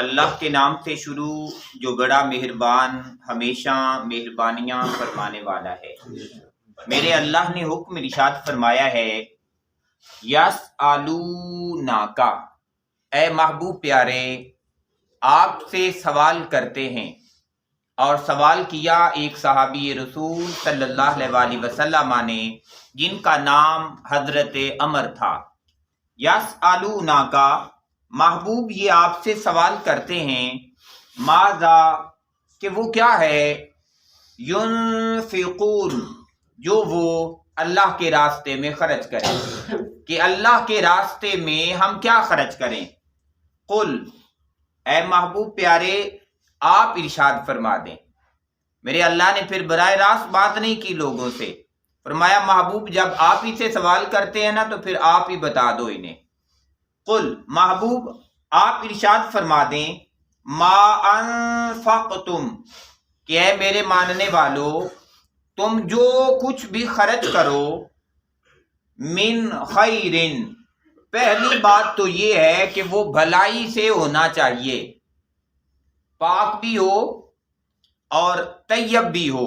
اللہ کے نام سے شروع جو بڑا مہربان ہمیشہ مہربانیاں فرمانے والا ہے۔ میرے اللہ نے حکم ارشاد فرمایا ہے، یسألونک، اے محبوب پیارے آپ سے سوال کرتے ہیں۔ اور سوال کیا ایک صحابی رسول صلی اللہ علیہ وسلم نے جن کا نام حضرت عمر تھا۔ یسألونک، محبوب یہ آپ سے سوال کرتے ہیں، ماذا، کہ وہ کیا ہے، ينفقون، جو وہ اللہ کے راستے میں خرچ کریں، کہ اللہ کے راستے میں ہم کیا خرچ کریں۔ قل، اے محبوب پیارے آپ ارشاد فرما دیں۔ میرے اللہ نے پھر براہ راست بات نہیں کی لوگوں سے، فرمایا محبوب جب آپ ہی سے سوال کرتے ہیں نا تو پھر آپ ہی بتا دو انہیں۔ قل، محبوب آپ ارشاد فرما دیں، ما انفقتم، کہ اے میرے ماننے والو تم جو کچھ بھی خرچ کرو، من خیرن، پہلی بات تو یہ ہے کہ وہ بھلائی سے ہونا چاہیے، پاک بھی ہو اور طیب بھی ہو۔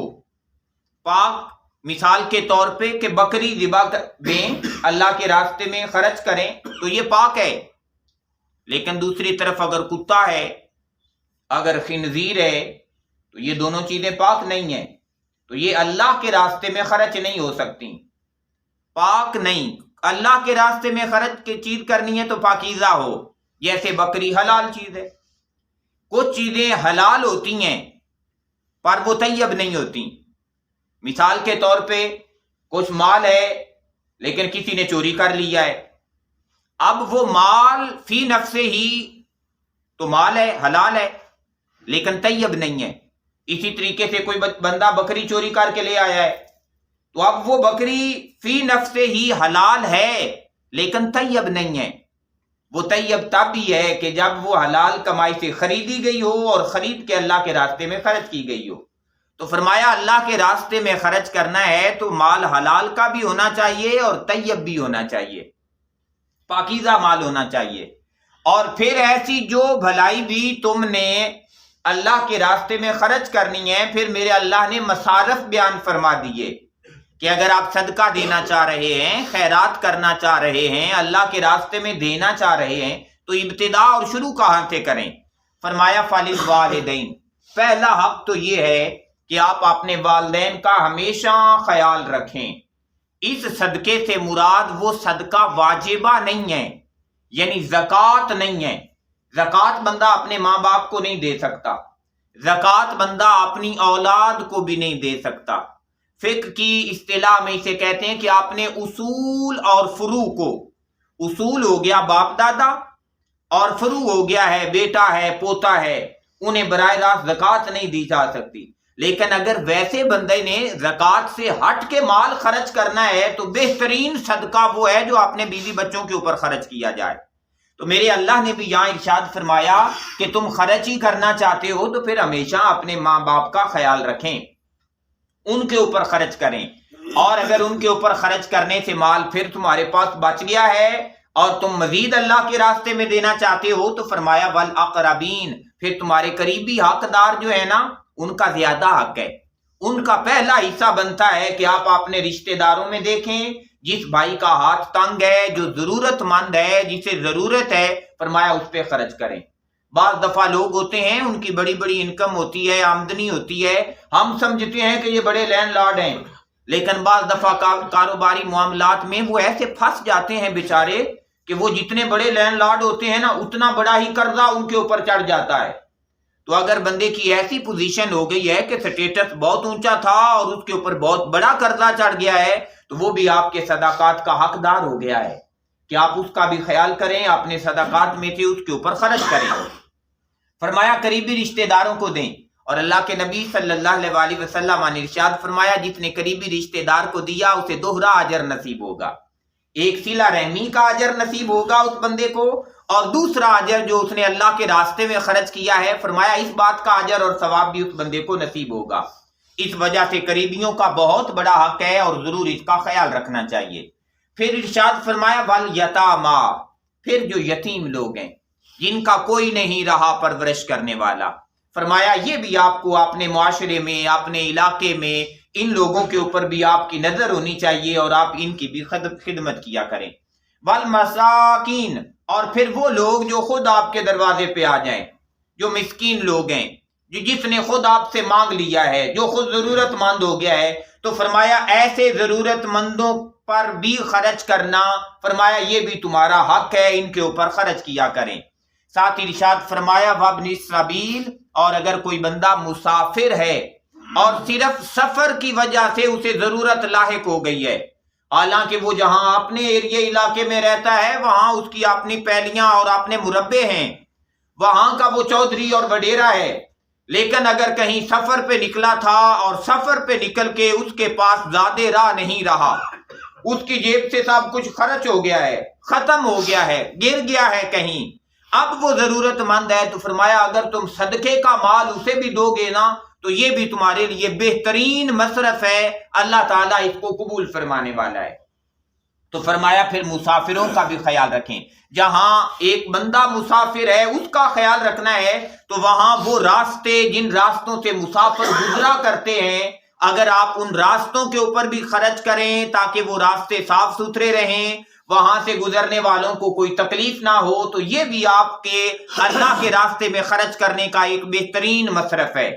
پاک مثال کے طور پہ کہ بکری ذبح دیں اللہ کے راستے میں خرچ کریں تو یہ پاک ہے، لیکن دوسری طرف اگر کتا ہے، اگر خنزیر ہے تو یہ دونوں چیزیں پاک نہیں ہیں، تو یہ اللہ کے راستے میں خرچ نہیں ہو سکتی، پاک نہیں۔ اللہ کے راستے میں خرچ کی چیز کرنی ہے تو پاکیزہ ہو، جیسے بکری حلال چیز ہے۔ کچھ چیزیں حلال ہوتی ہیں پر وہ طیب نہیں ہوتی، مثال کے طور پہ کچھ مال ہے لیکن کسی نے چوری کر لیا ہے، اب وہ مال فی نفسے ہی تو مال ہے، حلال ہے، لیکن طیب نہیں ہے۔ اسی طریقے سے کوئی بندہ بکری چوری کر کے لے آیا ہے تو اب وہ بکری فی نفسے ہی حلال ہے لیکن طیب نہیں ہے۔ وہ طیب تب ہی ہے کہ جب وہ حلال کمائی سے خریدی گئی ہو اور خرید کے اللہ کے راستے میں خرچ کی گئی ہو۔ تو فرمایا اللہ کے راستے میں خرچ کرنا ہے تو مال حلال کا بھی ہونا چاہیے اور طیب بھی ہونا چاہیے، پاکیزہ مال ہونا چاہیے۔ اور پھر ایسی جو بھلائی بھی تم نے اللہ کے راستے میں خرچ کرنی ہے، پھر میرے اللہ نے مصارف بیان فرما دیے کہ اگر آپ صدقہ دینا چاہ رہے ہیں، خیرات کرنا چاہ رہے ہیں، اللہ کے راستے میں دینا چاہ رہے ہیں تو ابتدا اور شروع کہاں سے کریں۔ فرمایا فَلِلْوَالِدَيْنِ، پہلا حق تو یہ ہے کہ آپ اپنے والدین کا ہمیشہ خیال رکھیں۔ اس صدقے سے مراد وہ صدقہ واجبہ نہیں ہے، یعنی زکوٰۃ نہیں ہے۔ زکوٰۃ بندہ اپنے ماں باپ کو نہیں دے سکتا، زکوٰۃ بندہ اپنی اولاد کو بھی نہیں دے سکتا۔ فقہ کی اصطلاح میں اسے کہتے ہیں کہ آپ نے اصول اور فروع کو، اصول ہو گیا باپ دادا اور فروع ہو گیا ہے بیٹا ہے پوتا ہے، انہیں براہ راست زکوٰۃ نہیں دی جا سکتی۔ لیکن اگر ویسے بندے نے زکوٰۃ سے ہٹ کے مال خرچ کرنا ہے تو بہترین صدقہ وہ ہے جو اپنے بیوی بچوں کے اوپر خرچ کیا جائے۔ تو میرے اللہ نے بھی یہاں ارشاد فرمایا کہ تم خرچ ہی کرنا چاہتے ہو تو پھر ہمیشہ اپنے ماں باپ کا خیال رکھیں، ان کے اوپر خرچ کریں۔ اور اگر ان کے اوپر خرچ کرنے سے مال پھر تمہارے پاس بچ گیا ہے اور تم مزید اللہ کے راستے میں دینا چاہتے ہو تو فرمایا والاقربین، پھر تمہارے قریبی حقدار جو ہے نا ان کا زیادہ حق ہے، ان کا پہلا حصہ بنتا ہے کہ آپ اپنے رشتہ داروں میں دیکھیں، جس بھائی کا ہاتھ تنگ ہے، جو ضرورت مند ہے، جسے ضرورت ہے، فرمایا اس پہ خرچ کریں۔ بعض دفعہ لوگ ہوتے ہیں ان کی بڑی بڑی انکم ہوتی ہے، آمدنی ہوتی ہے، ہم سمجھتے ہیں کہ یہ بڑے لینڈ لارڈ ہیں، لیکن بعض دفعہ کاروباری معاملات میں وہ ایسے پھنس جاتے ہیں بیچارے کہ وہ جتنے بڑے لینڈ لارڈ ہوتے ہیں نا اتنا بڑا ہی قرضہ ان کے اوپر چڑھ جاتا ہے۔ تو اگر بندے کی ایسی پوزیشن ہو گئی ہے کہ سٹیٹس بہت اونچا تھا اور اس کے اوپر بہت بڑا قرضہ چڑھ گیا ہے تو وہ بھی آپ کے صدقات کا حقدار ہو گیا ہے کہ آپ اس کا بھی خیال کریں، اپنے صدقات میں سے اس کے اوپر خرچ کریں۔ فرمایا قریبی رشتہ داروں کو دیں، اور اللہ کے نبی صلی اللہ علیہ وسلم نے ارشاد فرمایا جس نے قریبی رشتہ دار کو دیا اسے دوہرا اجر نصیب ہوگا، ایک صلہ رحمی کا اجر نصیب ہوگا اس بندے کو، اور دوسرا اجر جو اس نے اللہ کے راستے میں خرچ کیا ہے، فرمایا اس بات کا اجر اور ثواب بھی اس بندے کو نصیب ہوگا۔ اس وجہ سے قریبیوں کا بہت بڑا حق ہے اور ضرور اس کا خیال رکھنا چاہیے۔ پھر ارشاد فرمایا والیتامی، پھر جو یتیم لوگ ہیں، جن کا کوئی نہیں رہا پرورش کرنے والا۔ فرمایا یہ بھی آپ کو اپنے معاشرے میں، اپنے علاقے میں ان لوگوں کے اوپر بھی آپ کی نظر ہونی چاہیے اور آپ ان کی بھی خدمت کیا کریں۔ والمساکین، اور پھر وہ لوگ جو خود آپ کے دروازے پہ آ جائیں، جو مسکین لوگ ہیں، جس نے خود آپ سے مانگ لیا ہے، جو خود ضرورت مند ہو گیا ہے، تو فرمایا ایسے ضرورت مندوں پر بھی خرچ کرنا، فرمایا یہ بھی تمہارا حق ہے، ان کے اوپر خرچ کیا کریں۔ ساتھ ہی ارشاد فرمایا وابن السبیل، اور اگر کوئی بندہ مسافر ہے اور صرف سفر کی وجہ سے اسے ضرورت لاحق ہو گئی ہے، حالانکہ وہ جہاں اپنے ایریے علاقے میں رہتا ہے وہاں اس کی اپنی پیلیاں اور اپنے مربے ہیں، وہاں کا وہ چودھری اور وڈیرا ہے، لیکن اگر کہیں سفر پہ نکلا تھا اور سفر پہ نکل کے اس کے پاس زیادہ راہ نہیں رہا، اس کی جیب سے سب کچھ خرچ ہو گیا ہے، ختم ہو گیا ہے، گر گیا ہے کہیں، اب وہ ضرورت مند ہے، تو فرمایا اگر تم صدقے کا مال اسے بھی دو گے نا تو یہ بھی تمہارے لیے بہترین مصرف ہے، اللہ تعالیٰ اس کو قبول فرمانے والا ہے۔ تو فرمایا پھر مسافروں کا بھی خیال رکھیں، جہاں ایک بندہ مسافر ہے اس کا خیال رکھنا ہے، تو وہاں وہ راستے جن راستوں سے مسافر گزرا کرتے ہیں، اگر آپ ان راستوں کے اوپر بھی خرچ کریں تاکہ وہ راستے صاف ستھرے رہیں، وہاں سے گزرنے والوں کو کوئی تکلیف نہ ہو، تو یہ بھی آپ کے اللہ کے راستے میں خرچ کرنے کا ایک بہترین مصرف ہے۔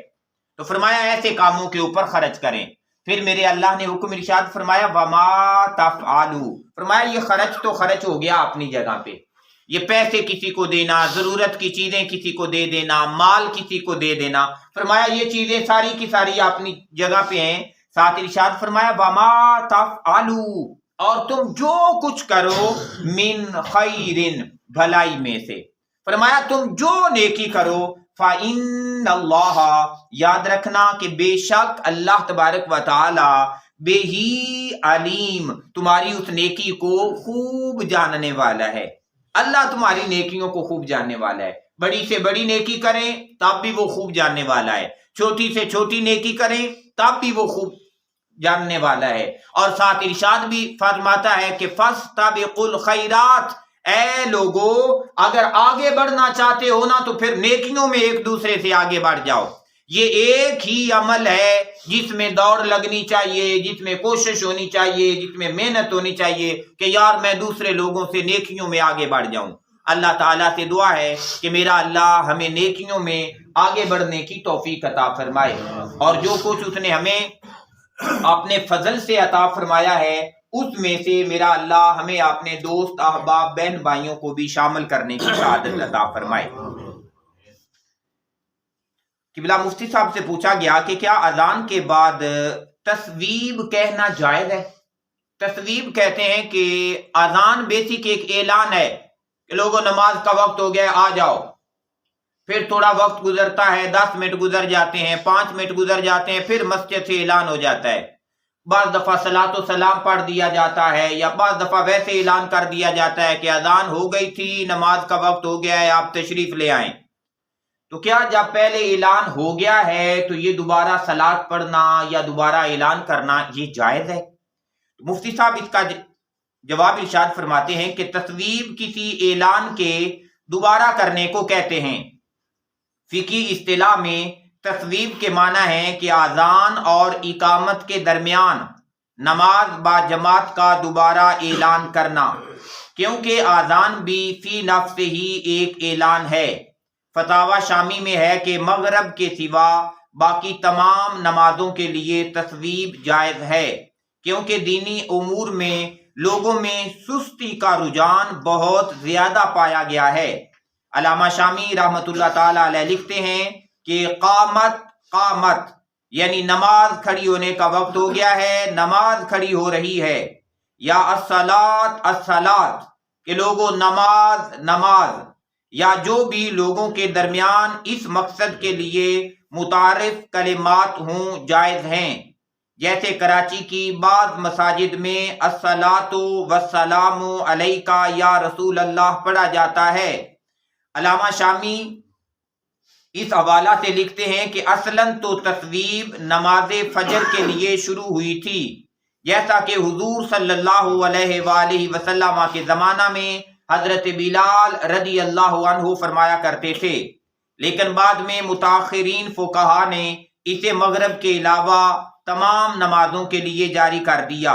تو فرمایا ایسے کاموں کے اوپر خرچ کریں۔ پھر میرے اللہ نے حکم ارشاد فرمایا وما تفعلوا، فرمایا یہ خرچ تو خرچ ہو گیا اپنی جگہ پہ، یہ پیسے کسی کو دینا، ضرورت کی چیزیں کسی کو دے دینا، مال کسی کو دے دینا، فرمایا یہ چیزیں ساری کی ساری اپنی جگہ پہ ہیں۔ ساتھ ارشاد فرمایا وما تفعلوا، اور تم جو کچھ کرو من خیر، بھلائی میں سے، فرمایا تم جو نیکی کرو فَإِنَّ اللَّهَ، یاد رکھنا کہ بے شک اللہ تبارک و تعالی بِهِ علیم، تمہاری اس نیکی کو خوب جاننے والا ہے۔ اللہ تمہاری نیکیوں کو خوب جاننے والا ہے، بڑی سے بڑی نیکی کریں تب بھی وہ خوب جاننے والا ہے، چھوٹی سے چھوٹی نیکی کریں تب بھی وہ خوب جاننے والا ہے۔ اور ساتھ ارشاد بھی فرماتا ہے کہ فَاسْتَبِقُوا الْخَيْرَاتِ، اے لوگو اگر آگے بڑھنا چاہتے ہو نا تو پھر نیکیوں میں ایک دوسرے سے آگے بڑھ جاؤ، یہ ایک ہی عمل ہے جس میں دوڑ لگنی چاہیے، جس میں کوشش ہونی چاہیے، جس میں محنت ہونی چاہیے کہ یار میں دوسرے لوگوں سے نیکیوں میں آگے بڑھ جاؤں۔ اللہ تعالیٰ سے دعا ہے کہ میرا اللہ ہمیں نیکیوں میں آگے بڑھنے کی توفیق عطا فرمائے، اور جو کچھ اس نے ہمیں اپنے فضل سے عطا فرمایا ہے اس میں سے میرا اللہ ہمیں اپنے دوست احباب بہن بھائیوں کو بھی شامل کرنے کی سعادت عطا فرمائے۔ قبلہ مفتی صاحب سے پوچھا گیا کہ کیا اذان کے بعد تصویب کہنا جائز ہے؟ تصویب کہتے ہیں کہ اذان بیسک ایک اعلان ہے کہ لوگوں نماز کا وقت ہو گیا آ جاؤ، پھر تھوڑا وقت گزرتا ہے، 10 منٹ گزر جاتے ہیں، 5 منٹ گزر جاتے ہیں، پھر مسجد سے اعلان ہو جاتا ہے، بعض دفعہ صلاۃ و سلام پڑھ دیا جاتا ہے، یا بعض دفعہ ویسے اعلان کر دیا جاتا ہے کہ اذان ہو گئی تھی، نماز کا وقت ہو گیا ہے، آپ تشریف لے آئیں۔ تو کیا جب پہلے اعلان ہو گیا ہے تو یہ دوبارہ صلاۃ پڑھنا یا دوبارہ اعلان کرنا یہ جائز ہے؟ مفتی صاحب اس کا جواب ارشاد فرماتے ہیں کہ تصویب کسی اعلان کے دوبارہ کرنے کو کہتے ہیں۔ فقہی اصطلاح میں تصویب کے معنی ہے کہ اذان اور اقامت کے درمیان نماز با جماعت کا دوبارہ اعلان کرنا، کیونکہ اذان بھی فی نفس ہی ایک اعلان ہے۔ فتاوی شامی میں ہے کہ مغرب کے سوا باقی تمام نمازوں کے لیے تصویب جائز ہے، کیونکہ دینی امور میں لوگوں میں سستی کا رجحان بہت زیادہ پایا گیا ہے۔ علامہ شامی رحمۃ اللہ تعالی علیہ لکھتے ہیں کہ قامت یعنی نماز کھڑی ہونے کا وقت ہو گیا ہے، نماز کھڑی ہو رہی ہے، یا الصلاۃ کہ لوگوں نماز، یا جو بھی لوگوں کے درمیان اس مقصد کے لیے متعارف کلمات ہوں جائز ہیں، جیسے کراچی کی بعض مساجد میں الصلاۃ والسلام علیک یا رسول اللہ پڑھا جاتا ہے۔ علامہ شامی اس حوالہ سے لکھتے ہیں کہ اصلاً تو تصویب نماز فجر کے لیے شروع ہوئی تھی، جیسا کہ حضور صلی اللہ علیہ وآلہ وسلم کے زمانہ میں حضرت بلال رضی اللہ عنہ فرمایا کرتے تھے، لیکن بعد میں متاخرین فقہا نے اسے مغرب کے علاوہ تمام نمازوں کے لیے جاری کر دیا،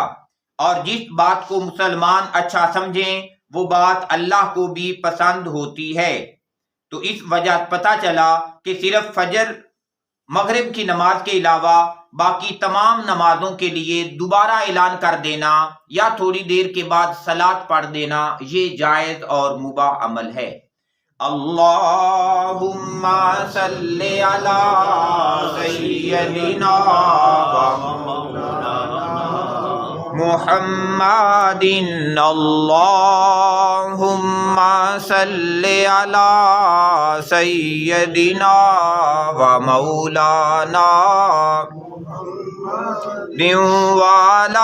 اور جس بات کو مسلمان اچھا سمجھیں وہ بات اللہ کو بھی پسند ہوتی ہے۔ تو اس وجہ پتہ چلا کہ صرف فجر مغرب کی نماز کے علاوہ باقی تمام نمازوں کے لیے دوبارہ اعلان کر دینا یا تھوڑی دیر کے بعد صلاۃ پڑھ دینا یہ جائز اور مباح عمل ہے۔ اللہم صلی علی سیدنا محمد، اللہم صلی علی سیدنا و مولانا وعلی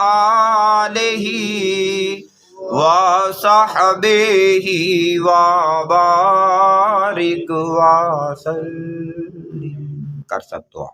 آلہ وصحبہ وبارک وسلم۔ کر سکتے ہو۔